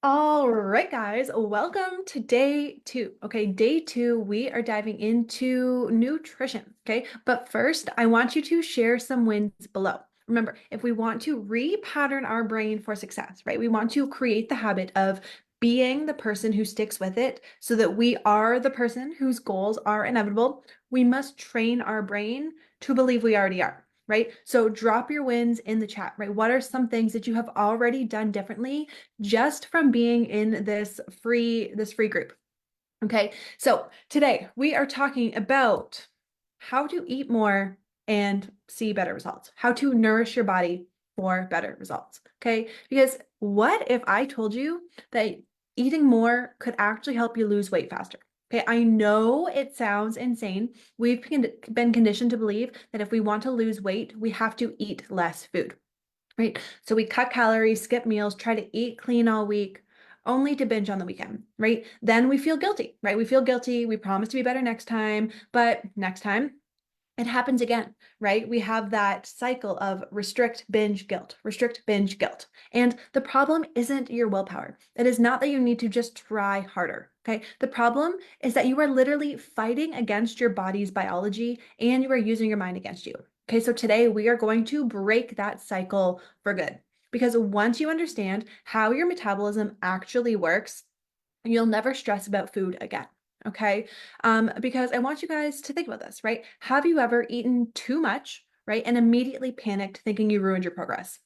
All right, guys, welcome to day two. Okay, day two, we are diving into nutrition. Okay, but first, I want you to share some wins below. Remember, if we want to repattern our brain for success, right, we want to create the habit of being the person who sticks with it so that we are the person whose goals are inevitable. We must train our brain to believe we already are. Right? So drop your wins in the chat, right? What are some things that you have already done differently just from being in this free group? Okay, so today we are talking about how to eat more and see better results, how to nourish your body for better results. Okay, because what if I told you that eating more could actually help you lose weight faster? Okay, I know it sounds insane. We've been conditioned to believe that if we want to lose weight, we have to eat less food, right? So we cut calories, skip meals, try to eat clean all week, only to binge on the weekend, right? Then we feel guilty, right? We feel guilty. We promise to be better next time, but next time it happens again, right? We have that cycle of restrict, binge, guilt, restrict, binge, guilt. And the problem isn't your willpower. It is not that you need to just try harder. Okay. The problem is that you are literally fighting against your body's biology and you are using your mind against you. Okay. So today we are going to break that cycle for good. Because once you understand how your metabolism actually works, you'll never stress about food again. Okay. Because I want you guys to think about this, right? Have you ever eaten too much, right? And immediately panicked thinking you ruined your progress?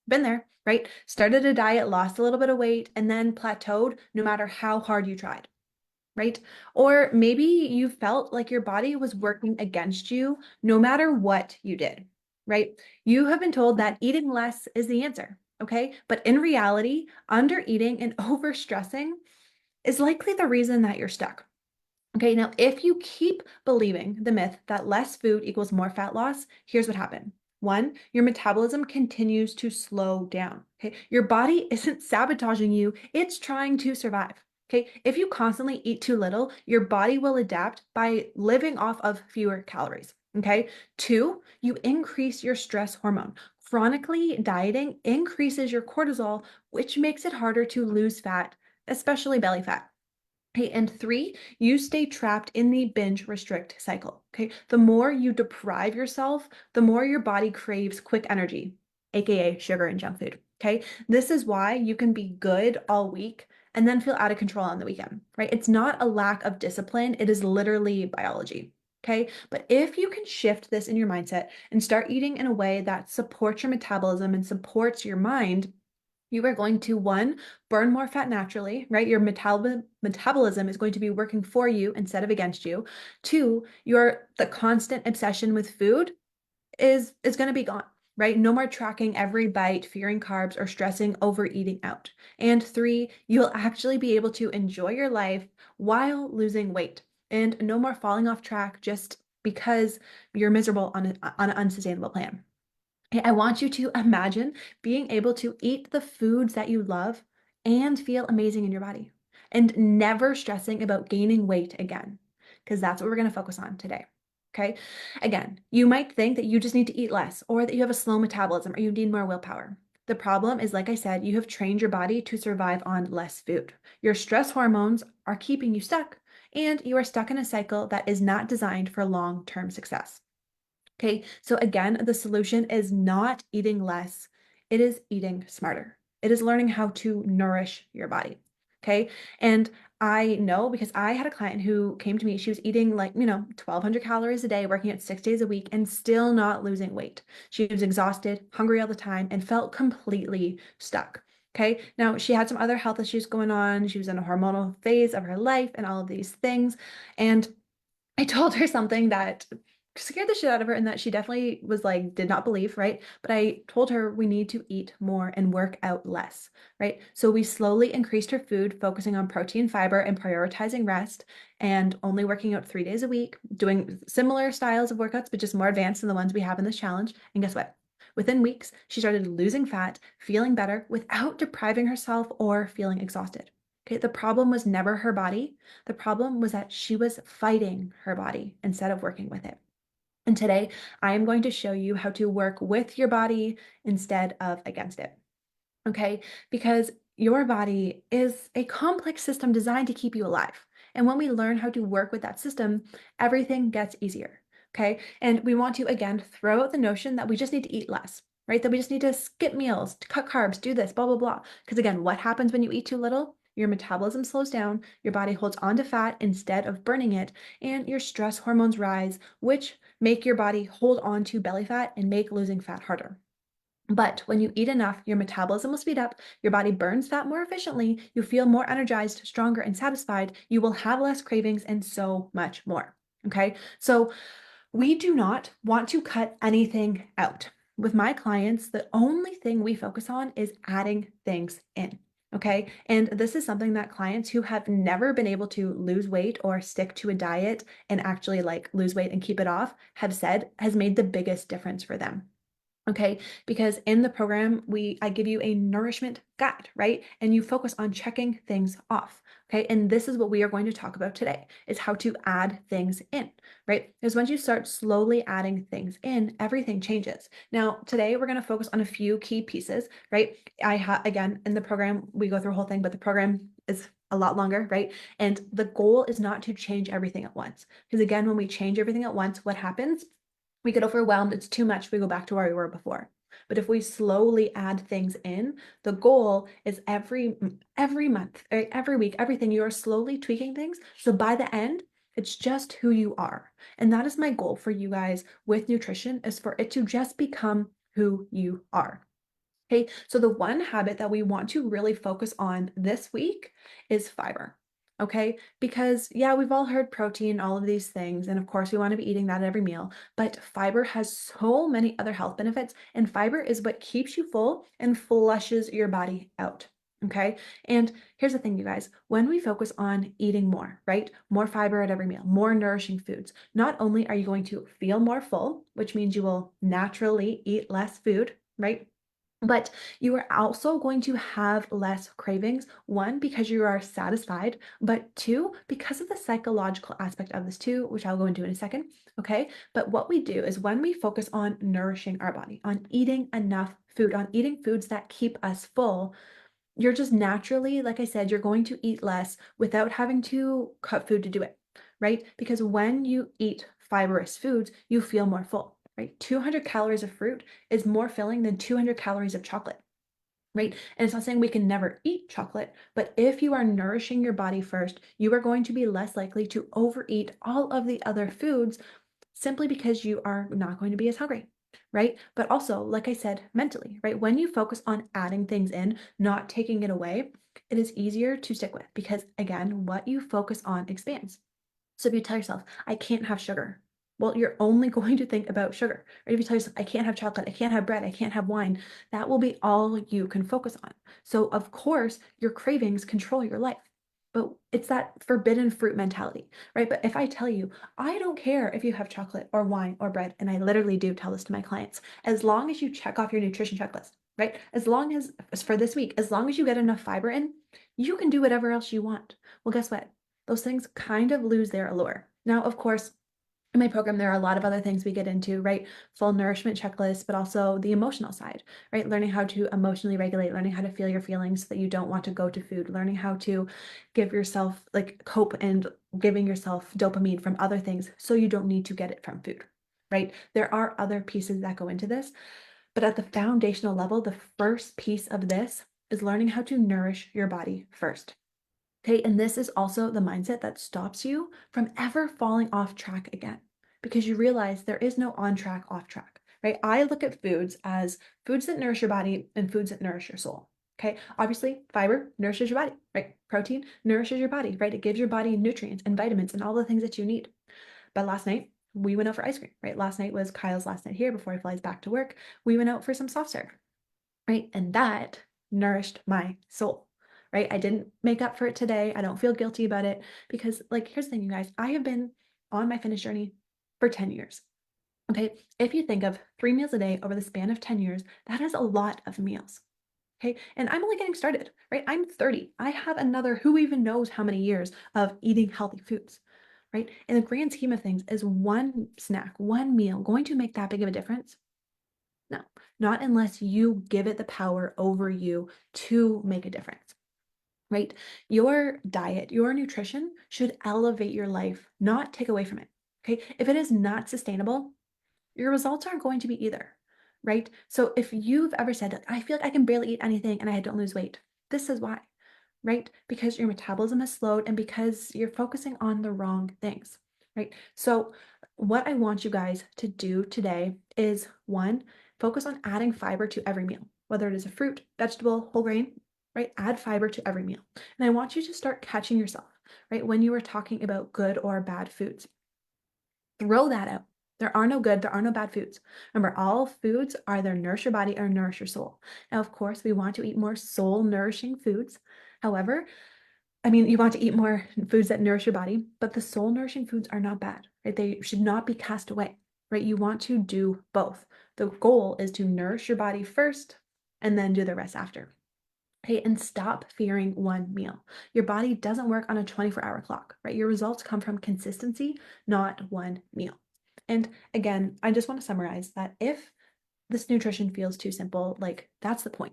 Been there, right? Started a diet, lost a little bit of weight, and then plateaued no matter how hard you tried, right? Or maybe you felt like your body was working against you no matter what you did, right? You have been told that eating less is the answer, okay? But in reality, under eating and overstressing is likely the reason that you're stuck. Okay, now if you keep believing the myth that less food equals more fat loss, here's what happened. One, your metabolism continues to slow down. Okay, your body isn't sabotaging you, it's trying to survive. Okay, if you constantly eat too little, your body will adapt by living off of fewer calories. Okay, two, you increase your stress hormone. Chronically dieting increases your cortisol, which makes it harder to lose fat, especially belly fat. Okay, and three, you stay trapped in the binge restrict cycle. Okay, the more you deprive yourself, the more your body craves quick energy, aka sugar and junk food. Okay, this is why you can be good all week and then feel out of control on the weekend, right? It's not a lack of discipline, it is literally biology. Okay, but if you can shift this in your mindset and start eating in a way that supports your metabolism and supports your mind, you are going to, one, burn more fat naturally, right? Your metabolism is going to be working for you instead of against you. Two, the constant obsession with food is going to be gone, right? No more tracking every bite, fearing carbs, or stressing over eating out. And three, you'll actually be able to enjoy your life while losing weight and no more falling off track just because you're miserable on an unsustainable plan. I want you to imagine being able to eat the foods that you love and feel amazing in your body and never stressing about gaining weight again, because that's what we're going to focus on today. Okay. Again, you might think that you just need to eat less or that you have a slow metabolism or you need more willpower. The problem is, like I said, you have trained your body to survive on less food. Your stress hormones are keeping you stuck, and you are stuck in a cycle that is not designed for long-term success. Okay, so again, the solution is not eating less, it is eating smarter. It is learning how to nourish your body. Okay, and I know because I had a client who came to me, she was eating 1,200 calories a day, working at 6 days a week, and still not losing weight. She was exhausted, hungry all the time, and felt completely stuck. Okay, now she had some other health issues going on. She was in a hormonal phase of her life and all of these things. And I told her something that scared the shit out of her and that she definitely was like, did not believe, right? But I told her we need to eat more and work out less, right? So we slowly increased her food, focusing on protein, fiber, and prioritizing rest, and only working out 3 days a week, doing similar styles of workouts, but just more advanced than the ones we have in this challenge. And guess what? Within weeks, she started losing fat, feeling better without depriving herself or feeling exhausted. Okay, the problem was never her body. The problem was that she was fighting her body instead of working with it. And today, I am going to show you how to work with your body instead of against it. Okay, because your body is a complex system designed to keep you alive. And when we learn how to work with that system, everything gets easier. Okay. And we want to, again, throw out the notion that we just need to eat less, right? That we just need to skip meals, to cut carbs, do this, blah, blah, blah. Because again, what happens when you eat too little? Your metabolism slows down, your body holds on to fat instead of burning it, and your stress hormones rise, which make your body hold on to belly fat and make losing fat harder. But when you eat enough, your metabolism will speed up, your body burns fat more efficiently, you feel more energized, stronger, and satisfied, you will have less cravings, and so much more. Okay, so we do not want to cut anything out. With my clients, the only thing we focus on is adding things in. Okay. And this is something that clients who have never been able to lose weight or stick to a diet and actually like lose weight and keep it off have said has made the biggest difference for them. Okay, because in the program, I give you a nourishment guide, right? And you focus on checking things off. Okay, and this is what we are going to talk about today is how to add things in, right? Because once you start slowly adding things in, everything changes. Now, today we're going to focus on a few key pieces, right? Again, in the program, we go through a whole thing, but the program is a lot longer, right? And the goal is not to change everything at once. Because again, when we change everything at once, what happens? We get overwhelmed, it's too much, we go back to where we were before. But if we slowly add things in, the goal is every month, every week, everything, you are slowly tweaking things. So by the end, it's just who you are. And that is my goal for you guys with nutrition, is for it to just become who you are. Okay, so the one habit that we want to really focus on this week is fiber. Okay, because yeah, we've all heard protein, all of these things, and of course, we want to be eating that at every meal, but fiber has so many other health benefits, and fiber is what keeps you full and flushes your body out. Okay, and here's the thing, you guys, when we focus on eating more, right? More fiber at every meal, more nourishing foods, not only are you going to feel more full, which means you will naturally eat less food, right? But you are also going to have less cravings. One, because you are satisfied, but two, because of the psychological aspect of this too, which I'll go into in a second. Okay. But what we do is when we focus on nourishing our body, on eating enough food, on eating foods that keep us full, you're just naturally, like I said, you're going to eat less without having to cut food to do it, right? Because when you eat fibrous foods, you feel more full, right? 200 calories of fruit is more filling than 200 calories of chocolate, right? And it's not saying we can never eat chocolate, but if you are nourishing your body first, you are going to be less likely to overeat all of the other foods simply because you are not going to be as hungry, right? But also, like I said, mentally, right? When you focus on adding things in, not taking it away, it is easier to stick with because, again, what you focus on expands. So if you tell yourself, I can't have sugar, well, you're only going to think about sugar. Or if you tell yourself, I can't have chocolate, I can't have bread, I can't have wine, that will be all you can focus on. So, of course, your cravings control your life. But it's that forbidden fruit mentality, right? But if I tell you, I don't care if you have chocolate or wine or bread, and I literally do tell this to my clients, as long as you check off your nutrition checklist, right? As for this week, as long as you get enough fiber in, you can do whatever else you want. Well, guess what? Those things kind of lose their allure. Now, of course, in my program, there are a lot of other things we get into, right? Full nourishment checklist, but also the emotional side, right? Learning how to emotionally regulate, learning how to feel your feelings so that you don't want to go to food, learning how to give yourself like cope and giving yourself dopamine from other things so you don't need to get it from food, right? There are other pieces that go into this, but at the foundational level, the first piece of this is learning how to nourish your body first. Okay, and this is also the mindset that stops you from ever falling off track again because you realize there is no on track, off track, right? I look at foods as foods that nourish your body and foods that nourish your soul. Okay, obviously, fiber nourishes your body, right? Protein nourishes your body, right? It gives your body nutrients and vitamins and all the things that you need. But last night, we went out for ice cream, right? Last night was Kyle's last night here before he flies back to work. We went out for some soft serve, right? And that nourished my soul, right? I didn't make up for it today. I don't feel guilty about it because, like, here's the thing, you guys, I have been on my fitness journey for 10 years. Okay. If you think of 3 meals a day over the span of 10 years, that is a lot of meals. Okay. And I'm only getting started, right? I'm 30. I have another who even knows how many years of eating healthy foods, right? In the grand scheme of things, is one snack, one meal going to make that big of a difference? No, not unless you give it the power over you to make a difference, right? Your diet, your nutrition should elevate your life, not take away from it. Okay. If it is not sustainable, your results aren't going to be either, right? So if you've ever said, like, I feel like I can barely eat anything and I don't lose weight, this is why, right? Because your metabolism has slowed and because you're focusing on the wrong things, right? So what I want you guys to do today is one, focus on adding fiber to every meal, whether it is a fruit, vegetable, whole grain, right? Add fiber to every meal. And I want you to start catching yourself, right? When you are talking about good or bad foods, throw that out. There are no good, there are no bad foods. Remember, all foods either nourish your body or nourish your soul. Now, of course, we want to eat more soul nourishing foods. However, you want to eat more foods that nourish your body, but the soul nourishing foods are not bad, right? They should not be cast away, right? You want to do both. The goal is to nourish your body first and then do the rest after. Okay, and stop fearing one meal. Your body doesn't work on a 24-hour clock, right? Your results come from consistency, not one meal. And again, I just want to summarize that if this nutrition feels too simple, like that's the point.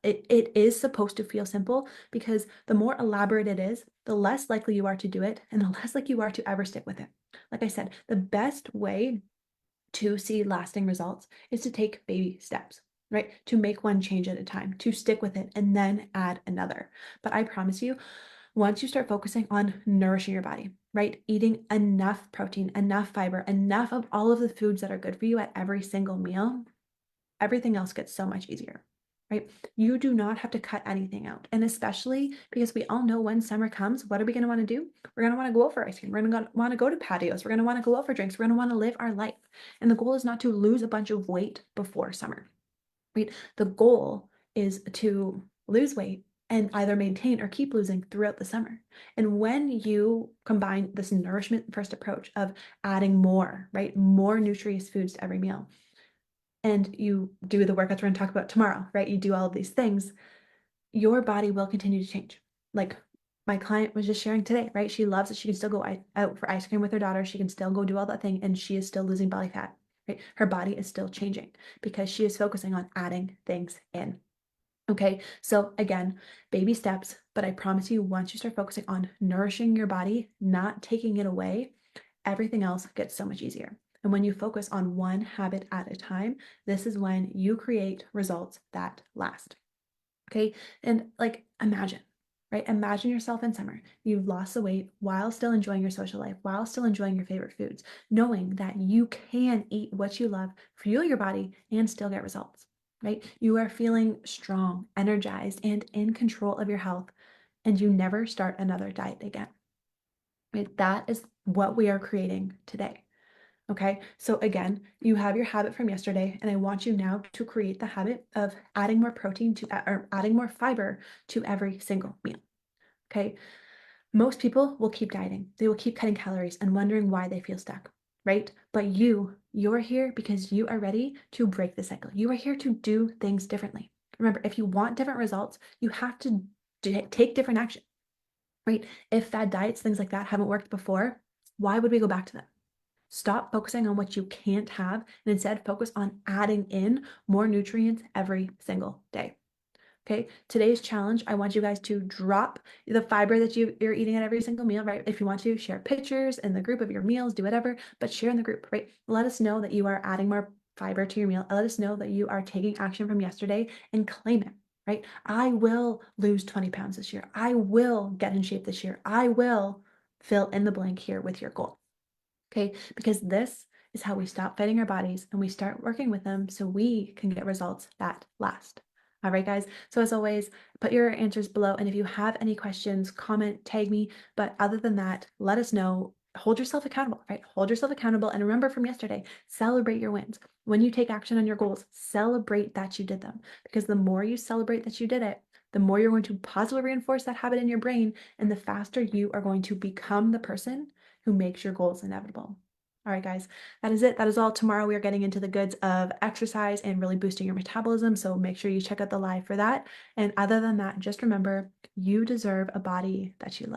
It is supposed to feel simple because the more elaborate it is, the less likely you are to do it and the less likely you are to ever stick with it. Like I said, the best way to see lasting results is to take baby steps, right? To make one change at a time, to stick with it and then add another. But I promise you, once you start focusing on nourishing your body, right? Eating enough protein, enough fiber, enough of all of the foods that are good for you at every single meal, everything else gets so much easier, right? You do not have to cut anything out. And especially because we all know when summer comes, what are we going to want to do? We're going to want to go out for ice cream. We're going to want to go to patios. We're going to want to go out for drinks. We're going to want to live our life. And the goal is not to lose a bunch of weight before summer, right? The goal is to lose weight and either maintain or keep losing throughout the summer. And when you combine this nourishment first approach of adding more, right? More nutritious foods to every meal, and you do the workouts we're going to talk about tomorrow, right? You do all of these things, your body will continue to change. Like my client was just sharing today, right? She loves that she can still go out for ice cream with her daughter. She can still go do all that thing, and she is still losing body fat, right? Her body is still changing because she is focusing on adding things in. Okay, so again, baby steps, but I promise you, once you start focusing on nourishing your body, not taking it away, everything else gets so much easier. And when you focus on one habit at a time, this is when you create results that last. Okay. And like imagine, right? Imagine yourself in summer. You've lost the weight while still enjoying your social life, while still enjoying your favorite foods, knowing that you can eat what you love, fuel your body, and still get results, right? You are feeling strong, energized, and in control of your health, and you never start another diet again. Right? That is what we are creating today. Okay, so again, you have your habit from yesterday, and I want you now to create the habit of adding more protein to, or adding more fiber to every single meal. Okay, most people will keep dieting, they will keep cutting calories and wondering why they feel stuck, right? But you're here because you are ready to break the cycle. You are here to do things differently. Remember, if you want different results, you have to take different action, right? If fad diets, things like that haven't worked before, why would we go back to them? Stop focusing on what you can't have and instead focus on adding in more nutrients every single day. Okay, today's challenge, I want you guys to drop the fiber that you're eating at every single meal, right? If you want to share pictures in the group of your meals, do whatever, but share in the group, right? Let us know that you are adding more fiber to your meal. Let us know that you are taking action from yesterday and claim it, right? I will lose 20 pounds this year. I will get in shape this year. I will fill in the blank here with your goal. Okay, because this is how we stop fighting our bodies and we start working with them so we can get results that last. All right, guys. So as always, put your answers below. And if you have any questions, comment, tag me. But other than that, let us know. Hold yourself accountable, right? Hold yourself accountable. And remember from yesterday, celebrate your wins. When you take action on your goals, celebrate that you did them. Because the more you celebrate that you did it, the more you're going to positively reinforce that habit in your brain. And the faster you are going to become the person who makes your goals inevitable. All right, guys, that is it. That is all. Tomorrow we are getting into the goods of exercise and really boosting your metabolism. So make sure you check out the live for that. And other than that, just remember, you deserve a body that you love.